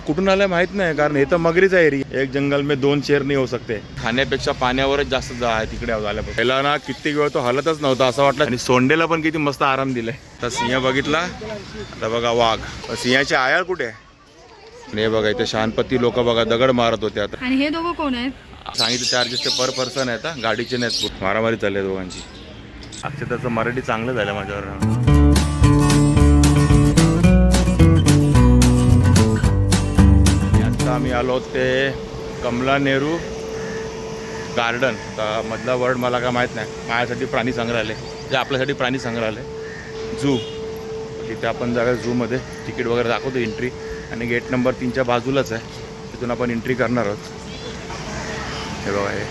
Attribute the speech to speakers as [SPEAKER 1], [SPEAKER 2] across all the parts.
[SPEAKER 1] कुठून आलाय माहित नाही, कारण हे तर मगरीचा एरिया, एक जंगल में 2 शेर नहीं हो सकते. खाण्यापेक्षा पाण्यावरच जास्त जा आहे तिकडे झाल्या. पहिला ना कित्येक वेळ तो हलतच नव्हता असं वाटलं. आणि सोंडेला पण किती मस्त आराम दिलाय. तर सिंह बघितला, तर बघा वाघ. सिंहाची आयाळ कुठे आहे? हे बघा इथे शांतपती लोक बघा दगड मारत होते. आता
[SPEAKER 2] आणि हे दोघं कोण आहेत?
[SPEAKER 1] सांगितलं चार्जेस ते पर पर्सन आहेत, गाडीचे नाहीत. मारामारी चालली दोघांची. अक्षताचं मराठी चांगलं झालं माझ्यावर. आता आम्ही आलो ते कमला नेहरू गार्डन. तर मधला वर्ड मला काय माहीत नाही. माझ्यासाठी प्राणी संग्रहालय, जे आपल्यासाठी प्राणी संग्रहालय झू. तिथे आपण जागा झूमध्ये तिकीट वगैरे दाखवतो एंट्री. आणि गेट नंबर 3च्या बाजूलाच आहे, तिथून आपण एंट्री करणार आहोत. हे बघा हे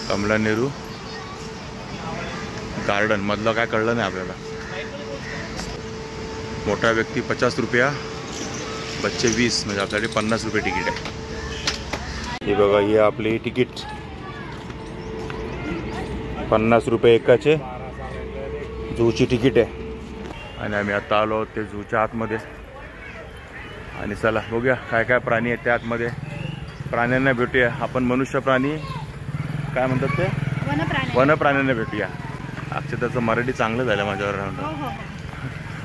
[SPEAKER 1] कमला नेहरू गार्डन. मधलं काय कळलं नाही आपल्याला. मोठा व्यक्ती 50 रुपया, बच्चे 20, म्हणजे आपल्याकडे 50 रुपये तिकीट आहे. हे बघा ही आपली तिकीट 50 रुपये एकाचे झूची तिकीट आहे. आणि आम्ही आता आलो ते झूच्या आतमध्ये. आणि चला बघूया काय काय प्राणी आहेत त्या आतमध्ये. प्राण्यांना भेटूया आपण. मनुष्य प्राणी काय म्हणतात ते, वनप्राण्यांना भेटूया. अक्षताचं मराठी चांगलं झालं माझ्यावर.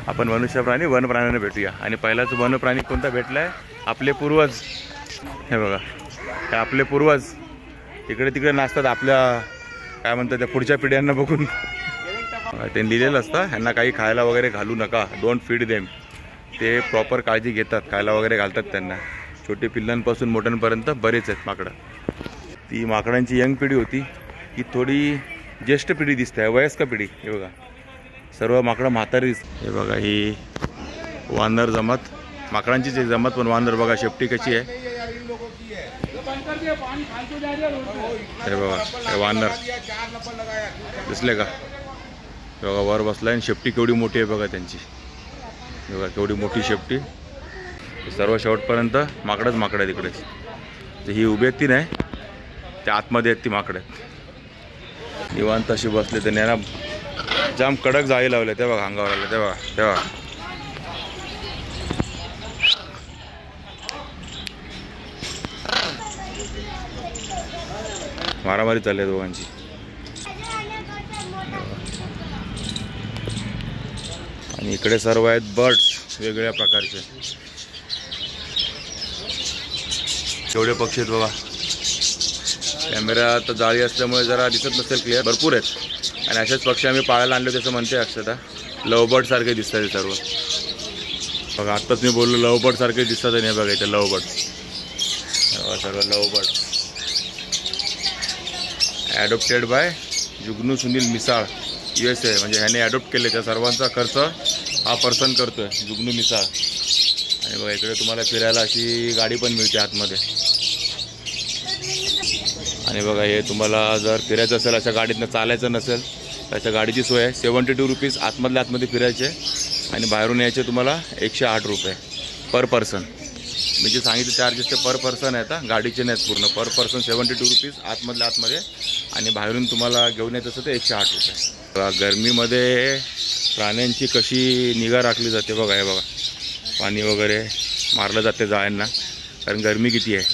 [SPEAKER 1] आपण मनुष्य प्राणी वनप्राण्यांना भेटूया. आणि पहिलाच वनप्राणी कोणता भेटलाय? आपले पूर्वज. हे बघा हे आपले पूर्वज इकडे तिकडे नाचतात आपल्या काय म्हणतात त्या पुढच्या पिढ्यांना बघून. ते लिहिलेलं असतं ह्यांना काही खायला वगैरे घालू नका, डोंट फीड देम. ते प्रॉपर काळजी घेतात, खायला वगैरे घालतात त्यांना. छोटे पिल्लांपासून मोठ्यांपर्यंत बरेच आहेत माकडं. ती माकडांची यंग पिढी होती, ही थोडी ज्येष्ठ पिढी दिसते आहे, वयस्क पिढी. हे बघा सर्व माकडं म्हातारी. हे बघा ही वानर जमात, माकडांचीच एक जमात. पण वानर बघा शेपटी कशी आहे. हे बघा हे वानर दिसले का? हे बघा वर बसला आणि शेपटी केवढी मोठी आहे बघा त्यांची. हे बघा केवढी मोठी शेपटी. सर्व शेवटपर्यंत माकडंच माकडं आहे तिकडेच. तर ही उभी आहेत ती नाही, त्या आतमध्ये आहेत ती माकडं. निवांत अशी बसले. तर त्यांना जाम कडक जाळी लावले. ते बघा अंगावर आलं. ते बघा तेव्हा मारामारी चालली आहे दोघांची. आणि इकडे सर्व आहेत बर्ड्स वेगवेगळ्या प्रकारचे. केवढे पक्षी आहेत बघा. कॅमेरा तर जाळी असल्यामुळे जरा दिसत नसेल क्लिअर. भरपूर आहेत. आणि असेच पक्षी आम्ही पाळायला आणले त्याचं म्हणते अक्षता. लवबर्ड सारखे दिसतात हे सर्व. बघा आत्ताच मी बोललो लवबर्ड सारखे दिसतात. नाही बघा इथे लवबर्ड सर्व लवबर्ड. ॲडॉप्टेड बाय जुगनू सुनील मिसाळ USA. म्हणजे ह्याने ॲडॉप्ट केले. त्या सर्वांचा खर्च हा पर्सन करतोय जुगनू मिसाळ. आणि बघा इकडे तुम्हाला फिरायला अशी गाडी पण मिळते आतमध्ये. आणि बघा हे तुम्हाला जर फिरायचं असेल अशा गाडीतनं, चालायचं नसेल तर अशा गाडीची सोय आहे. 72 रुपीज आतमधल्या आतमध्ये फिरायचे. आणि बाहेरून यायचे तुम्हाला 108 रुपये पर पर्सन. मी जे सांगितलं चार्जेस ते पर पर्सन आहेत, गाडीचे नाहीत पूर्ण. पर पर्सन 72 रुपीज आतमधल्या आतमध्ये. आणि बाहेरून तुम्हाला घेऊन यायचं असेल तर 108 रुपये. गरमीमध्ये प्राण्यांची कशी निगा राखली जाते बघा. हे बघा पाणी वगैरे मारलं जाते जाळ्यांना, कारण गरमी किती आहे.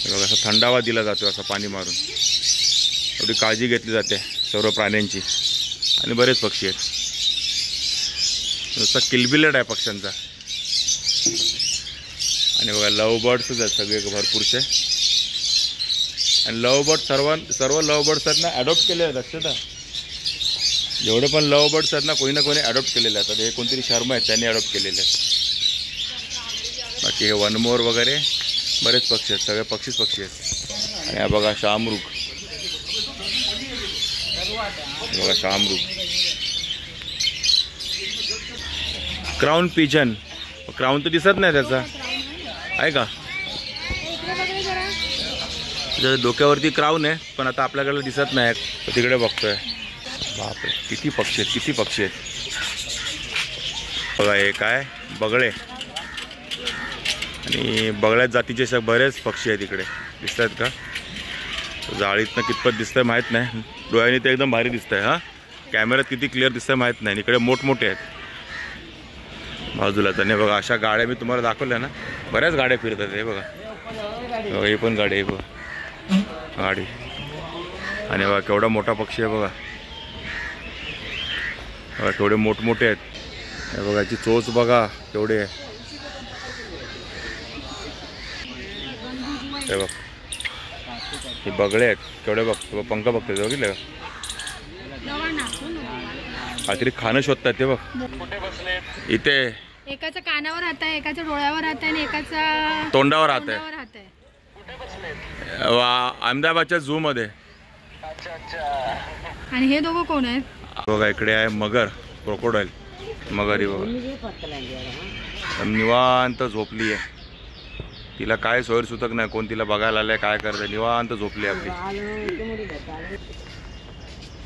[SPEAKER 1] बघा असं थंडावा दिला जातो असं पाणी मारून. एवढी काळजी घेतली जाते सर्व प्राण्यांची. आणि बरेच पक्षी आहेत. नुसता किलबिलाट आहे पक्ष्यांचा. आणि बघा लव बर्ड्सच आहेत सगळे भरपूरचे. आणि लव बर्ड सर्व लव बर्ड्स आहेत ना ॲडॉप्ट केले आहेत. लक्षात जेवढे पण लव बर्ड्स आहेत ना कोणी ॲडॉप्ट केलेले आहेत. हे कोणतरी शर्मा आहेत त्यांनी ॲडॉप्ट केलेले आहेत. बाकी हे वनमोर वगैरे बरेच पक्षी आहेत. सगळे पक्षी आहेत. आणि हा बघा शाहमृग. बघा शाहमृग. Crown pigeon. क्राऊन तर दिसत नाही त्याचा आहे का? त्याच्या डोक्यावरती क्राऊन आहे पण आता आपल्याकडे दिसत नाही. तिकडे बघतोय. बापरे किती पक्षी आहेत, किती पक्षी आहेत. बघा हे काय बगळे. आणि बगळ्यात जातीचे बरेच पक्षी आहेत इकडे. दिसत आहेत का? जाळीतनं कितपत दिसतंय माहीत नाही. डोळ्याने ते एकदम भारी दिसतंय. हां कॅमेऱ्यात किती क्लिअर दिसतंय माहीत नाही. इकडे मोठमोठे आहेत. बाजूलाच. आणि बघा अशा गाड्या मी तुम्हाला दाखवल्या ना, बऱ्याच गाड्या फिरतात. हे बघा, ही पण गाडी आहे बघा, गाडी. आणि बघा केवढा मोठा पक्षी आहे बघा, बघा केवढे मोठमोठे आहेत. हे बघा याची चोच बघा केवढे आहे. हे बघ हे बगळे आहेत केवढे, बघ पंख बघते बघितले का, काहीतरी खाणं शोधतात ते बघ. इथे
[SPEAKER 2] एकाच्या कानावर हात आहे, एकाच्या डोळ्यावर हात आहे आणि एकाच्या
[SPEAKER 1] तोंडावर हात आहे. अहमदाबादच्या झू मध्ये.
[SPEAKER 2] आणि हे दोघं कोण आहेत?
[SPEAKER 1] बघा इकडे आहे मगर, क्रोकोडाईल मगर. ही बघा निवांत झोपली आहे. तिला काय सोयर सुतक नाही, कोण तिला बघायला आलंय काय करते, निवांत झोपली आपली.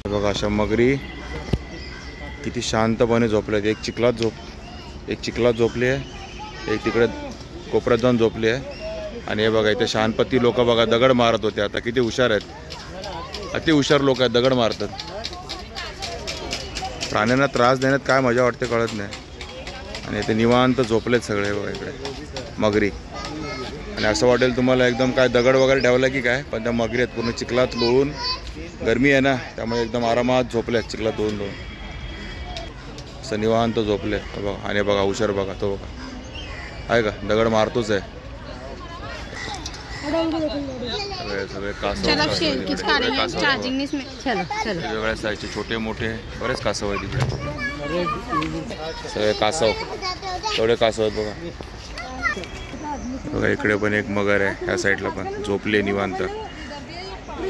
[SPEAKER 1] बघा अशा मगरी किती शांतपणे झोपल्यात. एक चिखलात झोपली आहे, एक तिकडे कोपऱ्यात जाऊन झोपली आहे. आणि हे बघा इथे शांतपती लोक बघा दगड मारत होते. आता किती हुशार आहेत, अति हुशार लोक आहेत, दगड मारतात. प्राण्यांना त्रास देण्यात काय मजा वाटते कळत नाही. आणि इथे निवांत झोपलेत सगळे बघा इकडे मगरी. आणि असं वाटेल तुम्हाला एकदम काय दगड वगैरे ठेवला की काय, पण त्या मगरी आहेत पूर्ण चिखलात लोळून. गरमी आहे ना त्यामुळे एकदम आरामात झोपल्यात चिखलात लोळून लोळून. असं निवांत झोपले बघा. आणि बघा हुशार बघा तो बघा आहे का, दगड मारतोच आहे. सगळे कासव वेगवेगळ्या साईजचे छोटे मोठे बरेच कासव आहेत तिकडे. सगळे कासव तेवढे कासव आहेत बघा. बघा इकडे पण एक मगर आहे, ह्या साईडला पण झोपले निवांत.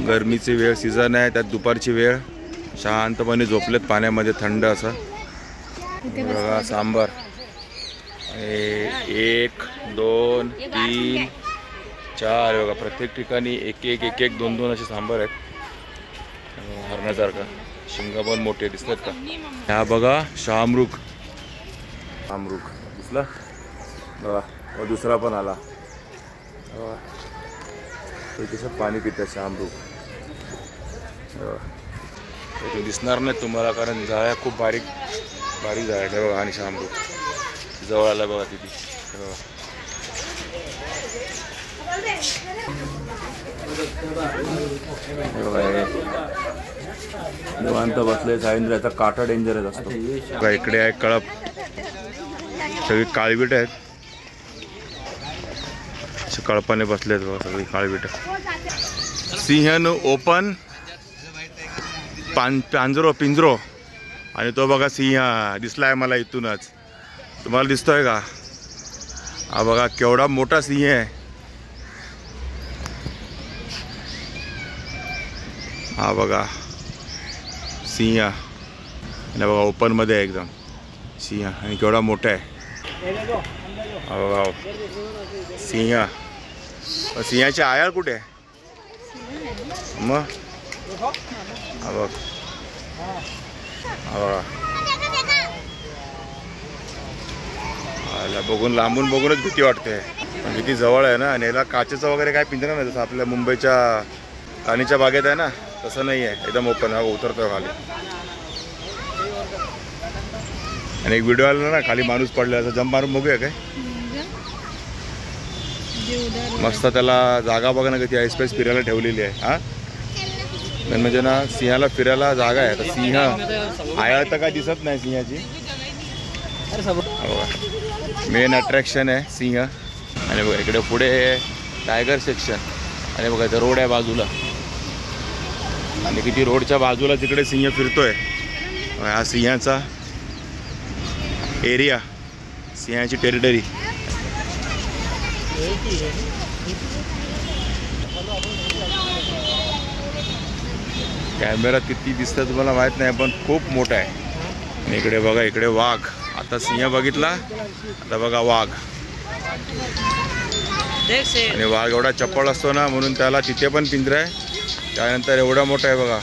[SPEAKER 1] गरमीची वेळ सीझन आहे, त्यात दुपारची वेळ, शांतपणे झोपलेत पाण्यामध्ये थंड असं. बघा सांबार 1 2 3 4 बघा प्रत्येक ठिकाणी एक एक 2 असे सांबार आहेत. हरणासारखा शिंगा पण मोठे दिसतात का. ह्या बघा शामरुख दिसला बघा. व दुसरा पण आला त्याच्यात पाणी पितात शामरुख. ते दिसणार नाही तुम्हाला कारण जाळ्या खूप बारीक जाळ्या आहे बघा. आणि शामरुख जवळ आला बघा तिथे बघा. निवांत बसले. सायंद्राचा काटा डेंजरच असतो बघा. इकडे आहे कळप, सगळी काळवीट आहेत, कळपाने बसलेत बघा सगळी काळवीट. सिंहन ओपन पिंजरो. आणि तो बघा सिंह दिसलाय मला इथूनच, तुम्हाला दिसतोय का. हा बघा केवढा मोठा सिंह आहे. हा बघा सिंह. आणि बघा ओपन मध्ये एकदम सिंह आणि केवढा मोठा आहे. हा बघा सिंह. सिंहाची आयाळ कुठे आहे मग. हा बघ बघून लांबून बघूनच भीती वाटते. पण किती जवळ आहे ना. आणि याला काचेचं वगैरे काय पिंजरा नाही, जसं आपल्या मुंबईच्या राणीच्या बागेत आहे ना तसं नाही आहे, एकदम ओपन आहे. उतरतोय खाली. आणि एक व्हिडिओ आला ना खाली माणूस पडला, असं जंप मारून बघूया काय. मस्त त्याला जागा बघा ना किती आईस्पेस फिरायला ठेवलेली आहे. हा मेन म्हणजे ना सिंहाला फिरायला जागा आहे. तर सिंह आयाळ तर काय दिसत नाही सिंहाची. मेन अट्रॅक्शन आहे सिंह. आणि बघा इकडे पुढे टायगर सेक्शन. आणि बघा इथं रोड आहे बाजूला. आणि किती रोडच्या बाजूला तिकडे सिंह फिरतोय. हा सिंहाचा एरिया, सिंहाची टेरिटरी. कॅमेरा किती दिसतं तुम्हाला माहित नाही पण खूप मोठा आहे. आणि इकडे बघा इकडे वाघ. आता सिंह बघितला, आता बघा वाघ. आणि वाघ एवढा चप्पळ असतो ना म्हणून त्याला तिथे पण पिंजरा आहे. त्यानंतर एवढा मोठा आहे बघा,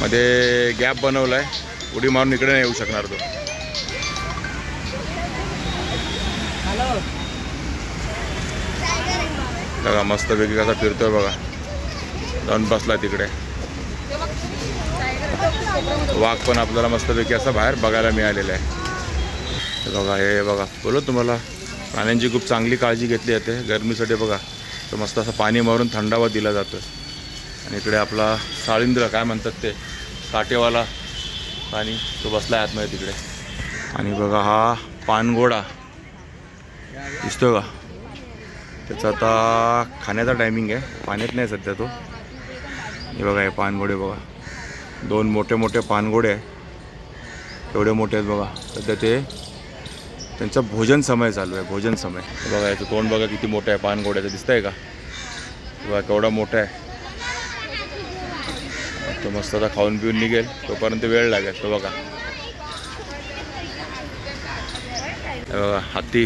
[SPEAKER 1] मध्ये गॅप बनवलाय, उडी मारून इकडे नाही येऊ शकणार तो. बघा मस्त पैकी कसा फिरतोय बघा, जाऊन बसला तिकडे. वाघ पण आपल्याला मस्तपैकी असं बाहेर बघायला मिळालेला आहे. बघा हे बघा, बोलो तुम्हाला प्राण्यांची खूप चांगली काळजी घेतली जाते गरमीसाठी. बघा तर मस्त असं पाणी मारून थंडावा दिला जातो. आणि इकडे आपला साळींद्र काय म्हणतात ते काटेवाला प्राणी, तो बसला आहे आतमध्ये तिकडे. आणि बघा हा पानघोडा दिसतो का, त्याचा आता खाण्याचा टायमिंग आहे, पाण्यात नाही सध्या तो. हे बघा हे पानघोडे बघा, 2 मोठे मोठे पानघोडे आहे, एवढे मोठे आहेत बघा. सध्या ते त्यांचा भोजन समय चालू आहे, भोजन समय. बघा याचं तोंड बघा किती मोठं आहे पानघोड्याचं, दिसतं आहे का बघा केवढा मोठा आहे. तो मस्त आता खाऊन पिऊन निघेल, तोपर्यंत वेळ लागेल. तो बघा बघा हत्ती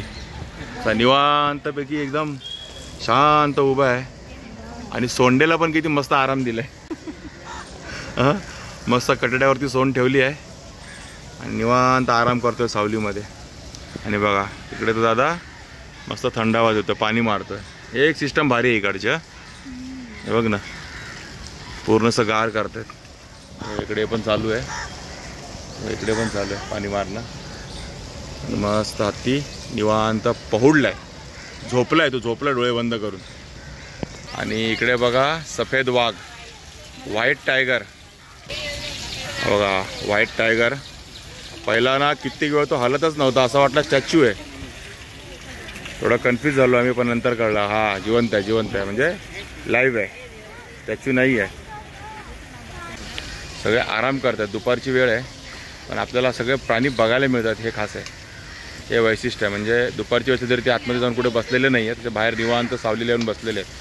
[SPEAKER 1] निवांतपैकी एकदम शांत उभा आहे. आणि सोंडेला पण किती मस्त आराम दिलाय. मस्त कटड्यावरती सोंड ठेवली आहे आणि निवांत आराम करतोय सावलीमध्ये. आणि बघा इकडे तो दादा मस्त थंडावा देतो, पाणी मारतोय. एक सिस्टम भारी आहे इकडचं, हे बघ ना पूर्णसं गार करतात. इकडे पण चालू आहे, इकडे पण चालू आहे पाणी मारणं. मस्त हत्ती निवांत पहुडलाय, झोपलाय, तो झोपलाय डोळे बंद करून. आणि इकडे बघा सफेद वाघ, व्हाईट टायगर. बघा व्हाईट टायगर पहिला ना कित्येक वेळ तो हलतच नव्हता, असं वाटलं स्टॅच्यू आहे. थोडं कन्फ्यूज झालो आम्ही, पण नंतर कळलं हा जिवंत आहे, जिवंत आहे म्हणजे लाईव्ह आहे, स्टॅच्यू नाही आहे. सगळे आराम करतात, दुपारची वेळ आहे पण आपल्याला सगळे प्राणी बघायला मिळतात, हे खास आहे, हे वैशिष्ट्य आहे. म्हणजे दुपारची वेळ जरी ते आतमध्ये जाऊन कुठे बसलेले नाही आहेत, ते बाहेर निवांत सावलीला येऊन बसलेले आहेत.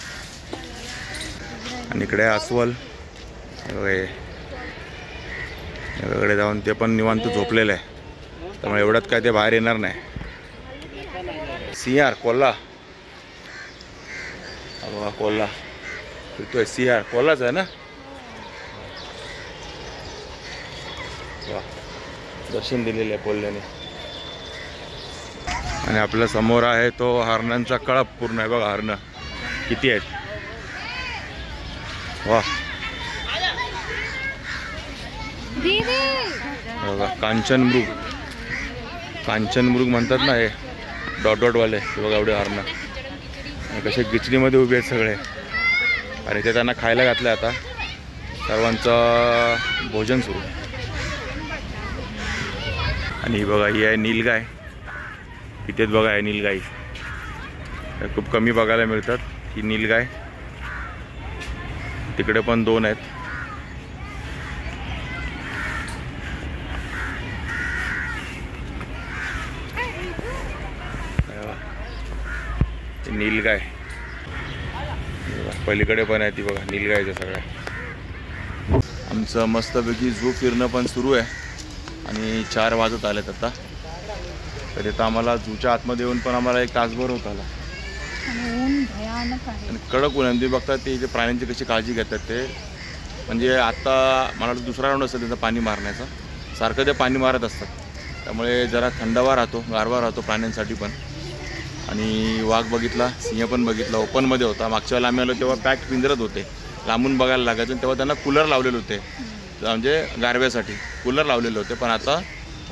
[SPEAKER 1] आणि इकडे अस्वल वेगळे जाऊन ते पण निवांत झोपलेलं आहे, त्यामुळे एवढ्यात काय ते बाहेर येणार नाही. सिंहार कोल्हा, बघा कोल्हा फिरतोय, सिंहार कोल्हाच आहे ना. दर्शन दिलेलं आहे कोल्ह्याने. आणि आपल्या समोर आहे तो हरणांचा कळप पूर्ण आहे बघा, हरणं किती आहेत वा. बघा कांचनमृग, कांचनमृग म्हणतात ना हे डॉट डॉटवाले, ते बघा एवढे हरणं कसे गिचणीमध्ये उभे आहेत सगळे. आणि ते त्यांना खायला घातलं, आता सर्वांचं भोजन सुरू. आणि बघा ही आहे नीलगाय, इथेच बघा आहे नीलगाई, खूप कमी बघायला मिळतात ही नीलगाय. तिकडे पण 2 आहेत. नीलगाय पलीकडे पण आहे, ती बघा नीलगायच्या सगळ्या. आमचं मस्तपैकी झू फिरणं पण सुरू आहे आणि 4 वाजत आलेत आता. तर इथं आम्हाला झूच्या आतमध्ये येऊन पण आम्हाला 1 तासभर होत आला. आणि कडक ऊन तुम्ही बघता ते जे प्राण्यांची कशी काळजी घेतात ते. म्हणजे आता मला दुसरा राऊंड असेल त्यांचं पाणी मारण्याचं, सारखं ते पाणी मारत असतात, त्यामुळे जरा थंडावा राहतो, गारवा राहतो प्राण्यांसाठी पण. आणि वाघ बघितला, सिंह पण बघितला, ओपनमध्ये होता. मागच्या वेळेला आम्ही आलो तेव्हा पॅक पिंजरत होते, लांबून बघायला लागायचं. तेव्हा त्यांना कूलर लावलेले होते, म्हणजे गारव्यासाठी कूलर लावलेले होते. पण आता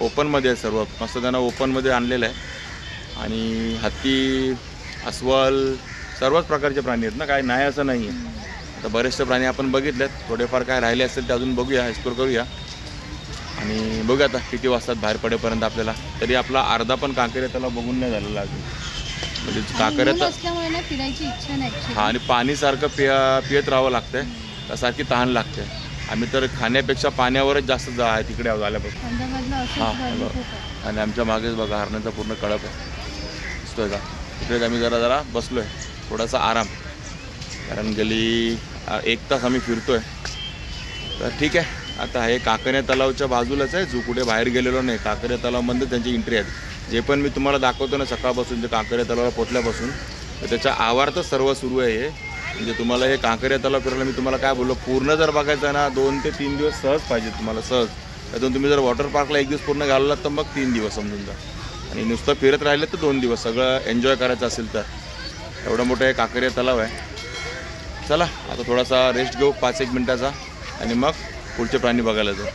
[SPEAKER 1] ओपनमध्ये आहे सर्व, मस्त त्यांना ओपनमध्ये आणलेलं आहे. आणि हत्ती, अस्वल, सर्वच प्रकारचे प्राणी आहेत ना, काय नाही असं नाही आहे. आता बरेचसे प्राणी आपण बघितलेत, थोडेफार काय राहिले असतील ते अजून बघूया, एक्सप्लोर करूया. आणि बघूया आता किती वाजतात बाहेर पडेपर्यंत आपल्याला. तरी आपला अर्धा पण कांकेरे त्याला बघून नाही झालेला अजून, म्हणजे कांकेऱ्याचा
[SPEAKER 2] फिरायची इच्छा नाही.
[SPEAKER 1] हा, आणि पाणी सारखं पियत राहावं लागतंय, त्यासारखी तहान लागते. आम्ही तर खाण्यापेक्षा पाण्यावरच जास्त आहे तिकडे झाल्यापासून. हां, आणि आमच्या मागेच बघा हरणाचा पूर्ण कळप आहे, दिसतोय का. तिकडेच आम्ही जरा बसलो आहे, थोडासा आराम, कारण गेली 1 तास आम्ही फिरतोय. तर ठीक आहे, आता हे कांकऱ्या तलावच्या बाजूलाच आहे, जो कुठे बाहेर गेलेलो नाही. कांकऱ्या तलावमध्ये त्यांची एंट्री आहे. जे पण मी तुम्हाला दाखवतो ना सकाळपासून, जे कांकऱ्या तलावाला पोचल्यापासून, तर त्याच्या आवारातच सर्व सुरू आहे हे. म्हणजे तुम्हाला हे कांकऱ्या तलाव फिरायला मी तुम्हाला काय बोललो, पूर्ण जर बघायचं ना 2 ते 3 दिवस सहज पाहिजे तुम्हाला, सहज. त्यातून तुम्ही जर वॉटर पार्कला 1 दिवस पूर्ण घालवलात तर मग 3 दिवस समजून जा. आणि नुसतं फिरत राहिले तर 2 दिवस, सगळं एन्जॉय करायचं असेल तर. एवढं मोठं हे कांकऱ्या तलाव आहे. चला आता थोडासा रेस्ट घेऊ 5-1 मिनटाचा, आणि मग पुढचे प्राणी बघायला जाऊ.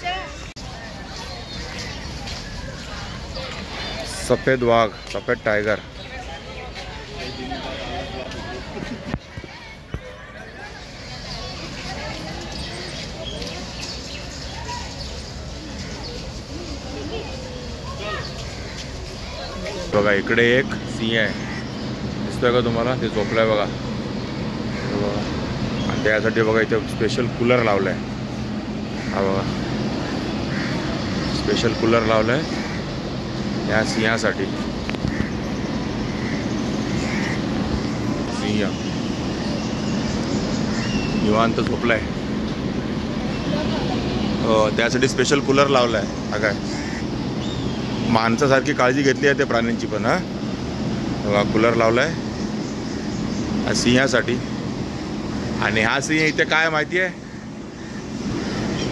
[SPEAKER 1] सफेद वाघ, सफेद टायगर. बघा इकडे एक सिंह आहे, दिसतोय का तुम्हाला? ते झोपलाय बघा. आणि त्यासाठी बघा इथे स्पेशल कूलर लावलाय. हा बघा स्पेशल कूलर लावलाय या सिंहासाठी. सिंह निवांत झोपलाय. त्यासाठी स्पेशल कूलर लावलाय. हा काय माणसासारखी काळजी घेतली आहे त्या प्राण्यांची पण. हा कूलर लावलाय सिंहासाठी. आणि हा सिंह इथे काय माहिती आहे?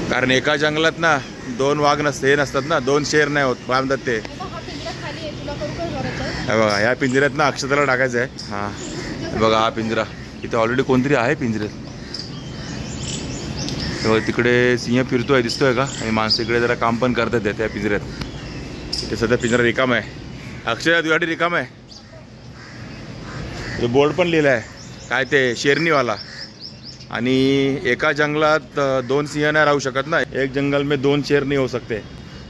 [SPEAKER 1] कारण एका जंगलात ना 2 वाघ नसतात ना, 2 शेर नाही होत. काय म्हणतात ते? बघा ह्या पिंजऱ्यात ना अक्षताला टाकायचं आहे. हां बघा हा पिंजरा इथे ऑलरेडी कोणतरी आहे पिंजऱ्यात. तेव्हा तिकडे सिंह फिरतोय, दिसतोय का? आणि माणसं इकडे जरा काम पण करतात त्या पिंजऱ्यात. इथे सध्या पिंजरा रिकाम आहे. अक्षय तुझ्यासाठी रिकाम आहे. बोर्ड पण लिहिलं आहे काय ते शेरनीवाला. आणि एका जंगलात 2 सिंह नाही राहू शकत ना. एक जंगल में 2 शेर नाही होऊ शकते.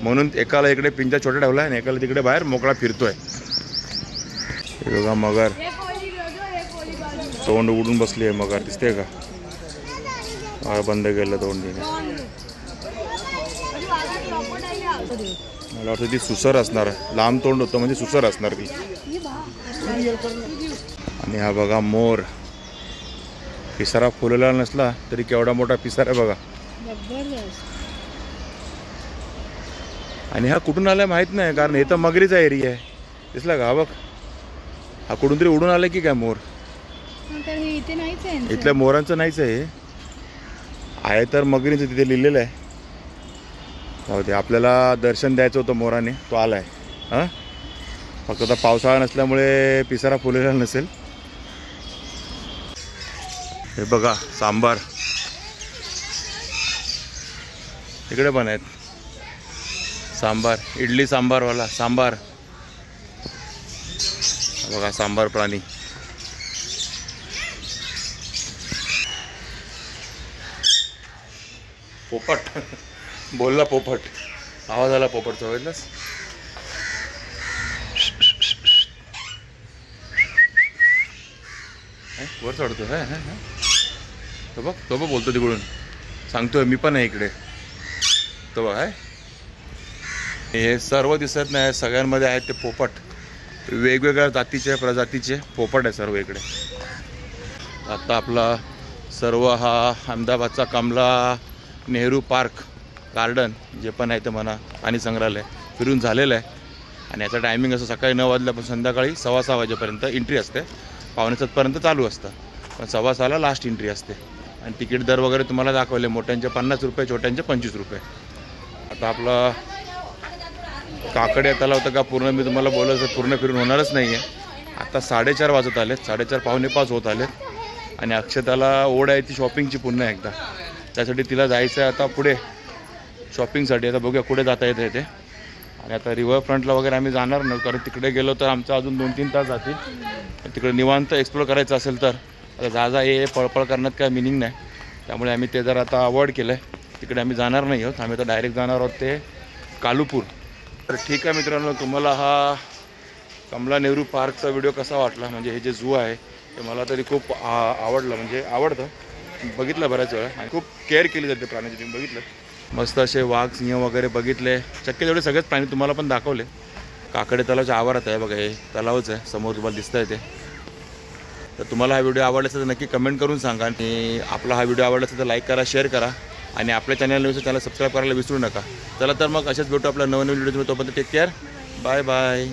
[SPEAKER 1] म्हणून एकाला इकडे पिंजरा छोटा ठेवला आहे आणि एकाला तिकडे बाहेर मोकळा फिरतोय. हे बघा मगर तोंड उडून बसली आहे. मगर दिसते का? बंद केलं तोंड तिने. मला वाटतं ती सुसर असणार. लांब तोंड होतं म्हणजे सुसर असणार ती. आणि हा बघा मोर. पिसारा फुललेला नसला तरी केवढा मोठा पिसारा बघा. आणि हा कुठून आलाय माहित नाही, कारण हे तर मगरीचा एरिया आहे. दिसला का? हा बघ हा कुठून तरी उडून आलाय की काय मोर? इथल्या मोरांचं नाहीच आहे तर मगरीचं तिथे लिहिलेलं आहे. हो ते आपल्याला दर्शन द्यायचं होतं मोराने, तो आलाय. हां फक्त आता पावसाळा नसल्यामुळे पिसारा फुललेला नसेल. हे बघा सांबार इकडे पण आहेत. सांबार इडली सांबारवाला सांबार. बघा सांबार प्राणी. पोपट बोलला पोपट. आवाज आला पोपटचा. बघितलंस? वर चढतो है. तो बघ बोलतो तिकडून. सांगतोय मी पण आहे इकडे. तो बघ आहे. हे सर्व दिसत नाही, सगळ्यांमध्ये आहेत ते पोपट. वेगवेगळ्या जातीचे प्रजातीचे पोपट आहे सर्व इकडे. आता आपला सर्व हा अहमदाबादचा कमला नेहरू पार्क गार्डन जे पण आहे ते म्हणा आणि संग्रहालय फिरून झालेलं आहे. आणि याचा टायमिंग असं सकाळी 9 वाजल्यापासून संध्याकाळी 6:15 वाजेपर्यंत एंट्री असते. 6:45पर्यंत चालू असतं, पण 6:15ला लास्ट एंट्री असते. आणि तिकीट दर वगैरे तुम्हाला दाखवले. मोठ्यांचे 50 रुपये, छोट्यांचे 25 रुपये. आता आपला काकडे तलाव होतं का पूर्ण मी तुम्हाला बोलायचं पूर्ण फिरून होणारच नाही आहे. आता 4:30 वाजत आलेत. 4:30 पावणे 5 होत आलेत. आणि अक्षताला ओढ आहे ती शॉपिंगची पुन्हा एकदा. त्यासाठी तिला जायचं आहे आता पुढे शॉपिंगसाठी. आता बघूया कुठे जाता येतं ते. आणि आता रिव्हरफ्रंटला वगैरे आम्ही जाणार नाही, कारण तिकडे गेलो तर आमचं अजून 2-3 तास जातील. तिकडे निवांत एक्सप्लोर करायचं असेल तर आता जा हे पळपळ करण्यात काय मिनिंग नाही. त्यामुळे आम्ही ते जर आता अवॉइड केलं आहे. तिकडे आम्ही जाणार नाही आहोत. आम्ही आता डायरेक्ट जाणार आहोत ते कालूपूर. तर ठीक आहे मित्रांनो, तुम्हाला हा कमला नेहरू पार्कचा व्हिडिओ कसा वाटला? म्हणजे हे जे झू आहे ते मला तरी खूप आवडलं. म्हणजे आवडतं, बघितलं बऱ्याच वेळा. आणि खूप केअर केली जाते प्राण्याची. तुम्ही बघितलं मस्त असे वाघ सिंह वगैरे बघितले. शक्य तेवढे सगळेच प्राणी तुम्हाला पण दाखवले. काकडे तलावाच्या आवारात आहे बघा. हे तलावच आहे समोर तुम्हाला दिसतं आहे ते. तर तुम्हाला हा व्हिडिओ आवडला असेल तर नक्की कमेंट करून सांगा. आणि आपला हा व्हिडिओ आवडला असेल तर लाईक करा, शेअर करा. आणि आपल्या चॅनल सबस्क्राईब करायला विसरू नका. चला तर मग अशाच भेटू आपल्या नवीन व्हिडिओ. तोपर्यंत टेक केअर. Bye bye.